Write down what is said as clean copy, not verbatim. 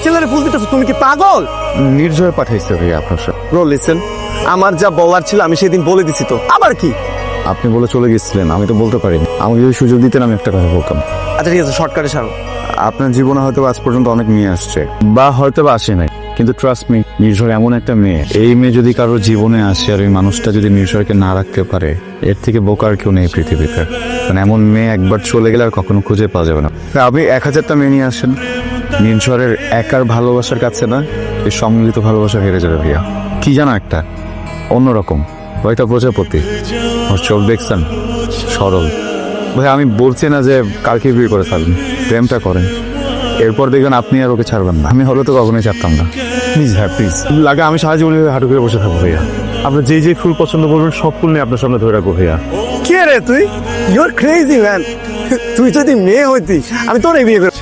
ছেলেরে ফুল দিতেছো, তুমি কি পাগল? নির্ঝয় পাঠাইছে ভাইয়া আপনার সাথে। ব্রো লিসেন, আমার যা বলার ছিল আমি সেদিন বলে দিছি তো, আবার কি? আপনি বলে চলে গেছিলেন, আমি তো বলতে পারিনি। আমাকে যদি সুযোগ দিতেন আমি একটা কথা বলতাম। আচ্ছা ঠিক আছে, শর্টকাটে সারো। আপনার জীবনে হয়তো আজ পর্যন্ত অনেক মেয়ে আসছে বা হয়তো বা আসে নাই, কিন্তু ট্রাস্ট মি, নির্ঝর এমন একটা মেয়ে, এই মেয়ে যদি কারোর জীবনে আসে আর ওই মানুষটা যদি নির্ঝরকে না রাখতে পারে, এর থেকে বোকার কেউ নেই পৃথিবীতে। মানে এমন মেয়ে একবার চলে গেলে আর কখনো খুঁজে পাওয়া যাবে না। আপনি 1000টা মেয়ে নিয়ে আসেন, নির্ঝরের একার ভালোবাসার কাছে না এই সম্মিলিত ভালোবাসা হেরে যাবে ভাইয়া। কি জানো একটা অন্যরকম হয়তো প্রজাপতি, ওর চোখ দেখছেন সরল। ভাই আমি বলছি না যে কালকে বিয়ে করে ফেলবেন, প্রেমটা করেন, এরপর দেখবেন আপনি আর ওকে ছাড়বেন না। আমি হলে তো কখনোই ছাড়তাম না। প্লিজ ভাই প্লিজ, লাগে আমি সারা জীবন হাঁটু করে বসে থাকবো ভাইয়া। আপনি যে ফুল পছন্দ করবেন সব ফুল নিয়ে আপনার সামনে ধরে রাখবো ভাইয়া। কে রে তুই? You are crazy man. তুই যদি মেয়ে হইতি আমি তোরে বিয়ে করে